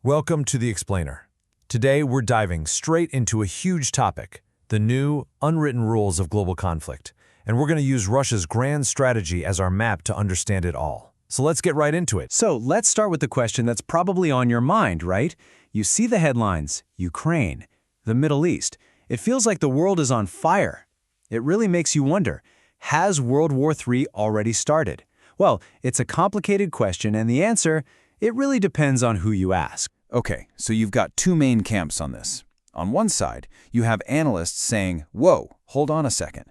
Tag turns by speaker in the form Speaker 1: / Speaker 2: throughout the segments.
Speaker 1: Welcome to The Explainer. Today, we're diving straight into a huge topic, the new, unwritten rules of global conflict. And we're going to use Russia's grand strategy as our map to understand it all. So let's get right into it.
Speaker 2: So let's start with the question that's probably on your mind, right? You see the headlines, Ukraine, the Middle East. It feels like the world is on fire. It really makes you wonder, has World War III already started? Well, it's a complicated question, and the answer, it really depends on who you ask.
Speaker 3: Okay, so you've got two main camps on this. On one side, you have analysts saying, whoa, hold on a second.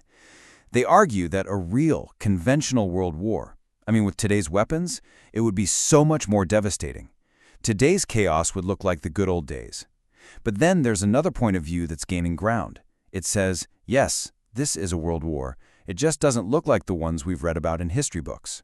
Speaker 3: They argue that a real, conventional world war, with today's weapons, it would be so much more devastating. Today's chaos would look like the good old days. But then there's another point of view that's gaining ground. It says, yes, this is a world war. It just doesn't look like the ones we've read about in history books.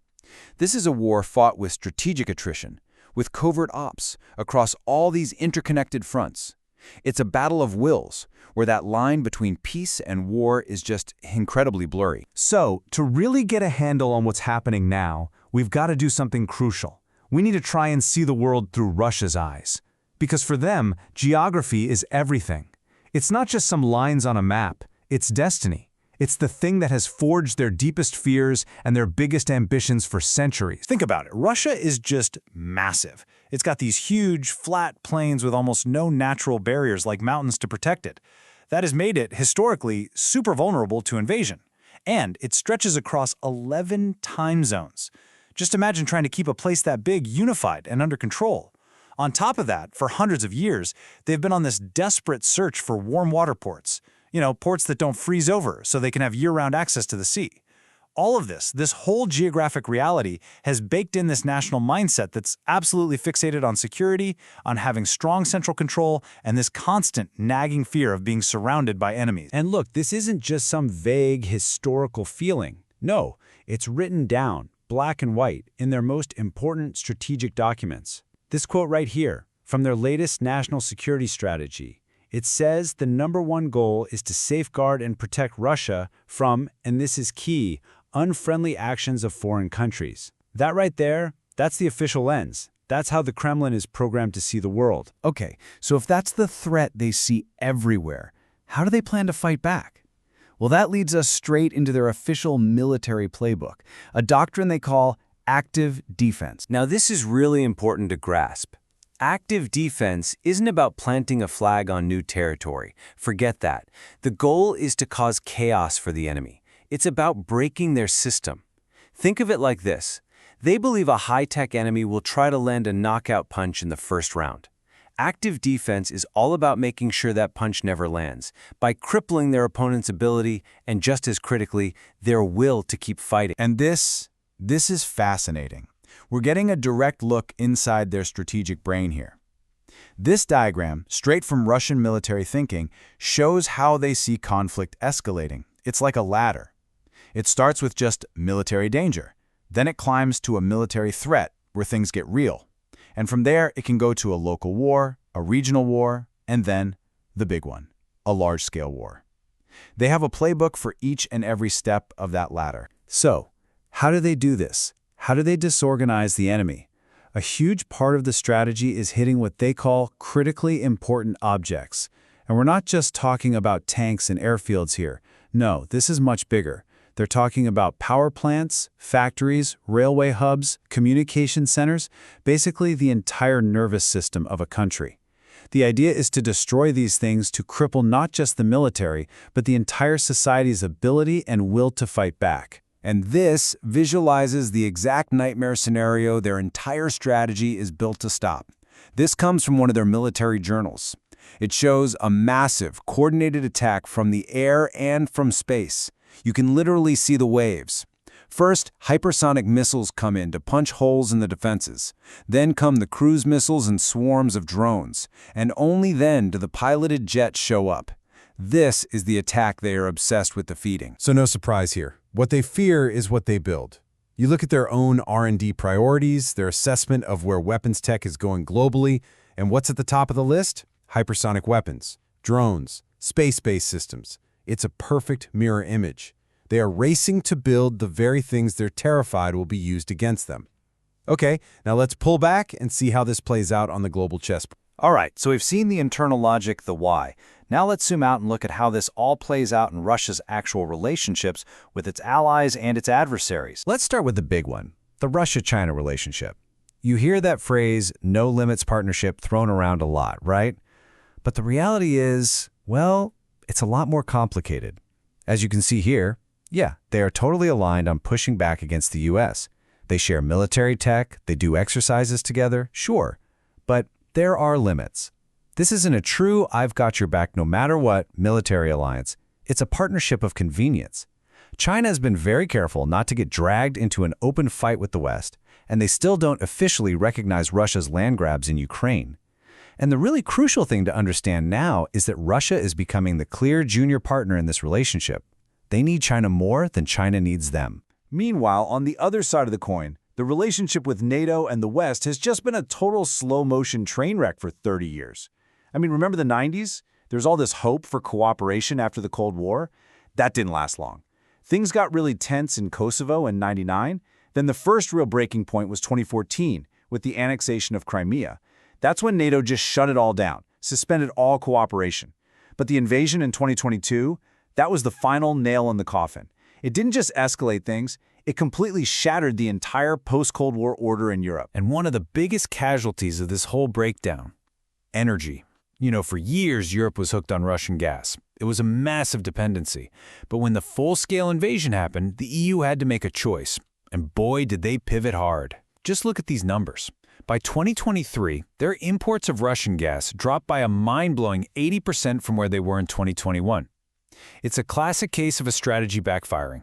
Speaker 3: This is a war fought with strategic attrition, with covert ops across all these interconnected fronts. It's a battle of wills, where that line between peace and war is just incredibly blurry.
Speaker 2: So, to really get a handle on what's happening now, we've got to do something crucial. We need to try and see the world through Russia's eyes. Because for them, geography is everything. It's not just some lines on a map, it's destiny. It's the thing that has forged their deepest fears and their biggest ambitions for centuries.
Speaker 4: Think about it. Russia is just massive. It's got these huge, flat plains with almost no natural barriers like mountains to protect it. That has made it, historically, super vulnerable to invasion. And it stretches across 11 time zones. Just imagine trying to keep a place that big unified and under control. On top of that, for hundreds of years, they've been on this desperate search for warm water ports. Ports that don't freeze over so they can have year-round access to the sea. All of this whole geographic reality has baked in this national mindset that's absolutely fixated on security, on having strong central control, and this constant nagging fear of being surrounded by enemies.
Speaker 2: And look, this isn't just some vague historical feeling. No, it's written down, black and white, in their most important strategic documents. This quote right here, from their latest national security strategy. It says the #1 goal is to safeguard and protect Russia from, and this is key, unfriendly actions of foreign countries. That right there, that's the official lens. That's how the Kremlin is programmed to see the world.
Speaker 3: Okay, so if that's the threat they see everywhere, how do they plan to fight back? Well, that leads us straight into their official military playbook, a doctrine they call active defense.
Speaker 2: Now, this is really important to grasp. Active defense isn't about planting a flag on new territory. Forget that. The goal is to cause chaos for the enemy. It's about breaking their system. Think of it like this. They believe a high-tech enemy will try to land a knockout punch in the first round. Active defense is all about making sure that punch never lands, by crippling their opponent's ability and, just as critically, their will to keep fighting.
Speaker 3: And this is fascinating. We're getting a direct look inside their strategic brain here. This diagram, straight from Russian military thinking, shows how they see conflict escalating. It's like a ladder. It starts with just military danger. Then it climbs to a military threat where things get real. And from there, it can go to a local war, a regional war, and then the big one, a large-scale war. They have a playbook for each and every step of that ladder.
Speaker 2: So, how do they do this? How do they disorganize the enemy? A huge part of the strategy is hitting what they call critically important objects. And we're not just talking about tanks and airfields here. No, this is much bigger. They're talking about power plants, factories, railway hubs, communication centers, basically the entire nervous system of a country. The idea is to destroy these things to cripple not just the military, but the entire society's ability and will to fight back.
Speaker 3: And this visualizes the exact nightmare scenario their entire strategy is built to stop. This comes from one of their military journals. It shows a massive, coordinated attack from the air and from space. You can literally see the waves. First, hypersonic missiles come in to punch holes in the defenses. Then come the cruise missiles and swarms of drones. And only then do the piloted jets show up. This is the attack they are obsessed with defeating.
Speaker 1: So no surprise here. What they fear is what they build. You look at their own R&D priorities, their assessment of where weapons tech is going globally, and what's at the top of the list? Hypersonic weapons, drones, space-based systems. It's a perfect mirror image. They are racing to build the very things they're terrified will be used against them. Okay, now let's pull back and see how this plays out on the global chessboard.
Speaker 3: All right, so we've seen the internal logic, the why. Now let's zoom out and look at how this all plays out in Russia's actual relationships with its allies and its adversaries.
Speaker 2: Let's start with the big one, the Russia-China relationship. You hear that phrase, no limits partnership, thrown around a lot, right? But the reality is, well, it's a lot more complicated. As you can see here, yeah, they are totally aligned on pushing back against the US. They share military tech, they do exercises together, sure. But there are limits. This isn't a true I've got your back no matter what military alliance. It's a partnership of convenience. China has been very careful not to get dragged into an open fight with the West, and they still don't officially recognize Russia's land grabs in Ukraine. And the really crucial thing to understand now is that Russia is becoming the clear junior partner in this relationship. They need China more than China needs them.
Speaker 4: Meanwhile, on the other side of the coin, the relationship with NATO and the West has just been a total slow-motion train wreck for 30 years. I mean, remember the 90s? There's all this hope for cooperation after the Cold War. That didn't last long. Things got really tense in Kosovo in '99. Then the first real breaking point was 2014 with the annexation of Crimea. That's when NATO just shut it all down, suspended all cooperation. But the invasion in 2022, that was the final nail in the coffin. It didn't just escalate things, it completely shattered the entire post-Cold War order in Europe.
Speaker 3: And one of the biggest casualties of this whole breakdown, energy. You know, for years, Europe was hooked on Russian gas. It was a massive dependency. But when the full-scale invasion happened, the EU had to make a choice. And boy, did they pivot hard. Just look at these numbers. By 2023, their imports of Russian gas dropped by a mind-blowing 80% from where they were in 2021. It's a classic case of a strategy backfiring.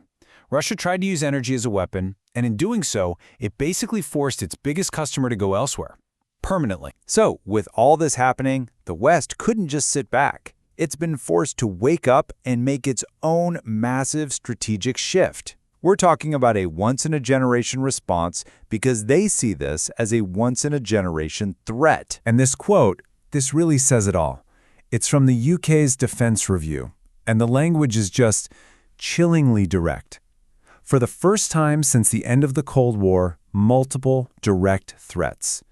Speaker 3: Russia tried to use energy as a weapon, and in doing so, it basically forced its biggest customer to go elsewhere. Permanently.
Speaker 2: So, with all this happening, the West couldn't just sit back. It's been forced to wake up and make its own massive strategic shift. We're talking about a once-in-a-generation response because they see this as a once-in-a-generation threat. And this quote, this really says it all. It's from the UK's Defence Review, and the language is just chillingly direct. For the first time since the end of the Cold War, multiple direct threats.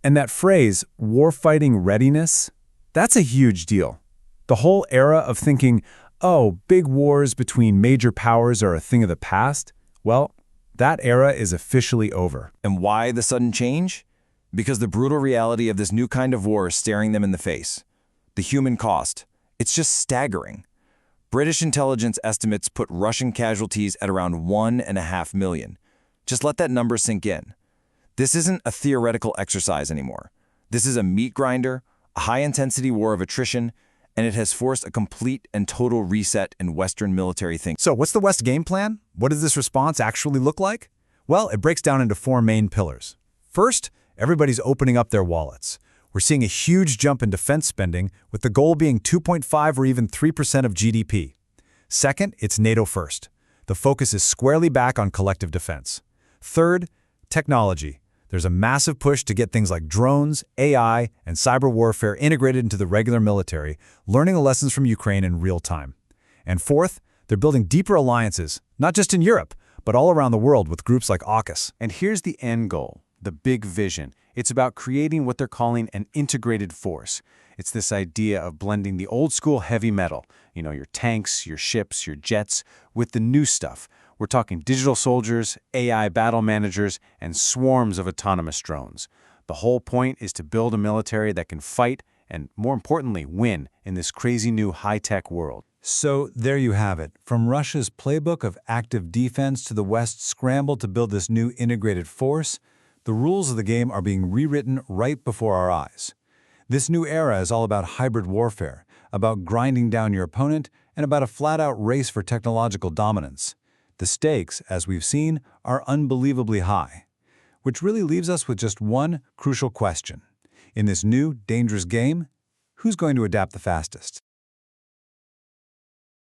Speaker 2: And that phrase, warfighting readiness, that's a huge deal. The whole era of thinking, oh, big wars between major powers are a thing of the past, well, that era is officially over.
Speaker 3: And why the sudden change? Because the brutal reality of this new kind of war is staring them in the face. The human cost. It's just staggering. British intelligence estimates put Russian casualties at around 1.5 million. Just let that number sink in. This isn't a theoretical exercise anymore. This is a meat grinder, a high-intensity war of attrition, and it has forced a complete and total reset in Western military thinking.
Speaker 2: So what's the West game plan? What does this response actually look like? Well, it breaks down into 4 main pillars. First, everybody's opening up their wallets. We're seeing a huge jump in defense spending, with the goal being 2.5 or even 3% of GDP. Second, it's NATO first. The focus is squarely back on collective defense. Third, technology. There's a massive push to get things like drones, AI, and cyber warfare integrated into the regular military, learning the lessons from Ukraine in real time. And fourth, they're building deeper alliances, not just in Europe, but all around the world with groups like AUKUS.
Speaker 4: And here's the end goal, the big vision. It's about creating what they're calling an integrated force. It's this idea of blending the old-school heavy metal, your tanks, your ships, your jets, with the new stuff. We're talking digital soldiers, AI battle managers, and swarms of autonomous drones. The whole point is to build a military that can fight and, more importantly, win in this crazy new high-tech world.
Speaker 2: So there you have it. From Russia's playbook of active defense to the West's scramble to build this new integrated force, the rules of the game are being rewritten right before our eyes. This new era is all about hybrid warfare, about grinding down your opponent, and about a flat-out race for technological dominance. The stakes, as we've seen, are unbelievably high, which really leaves us with just one crucial question. In this new, dangerous game, who's going to adapt the fastest?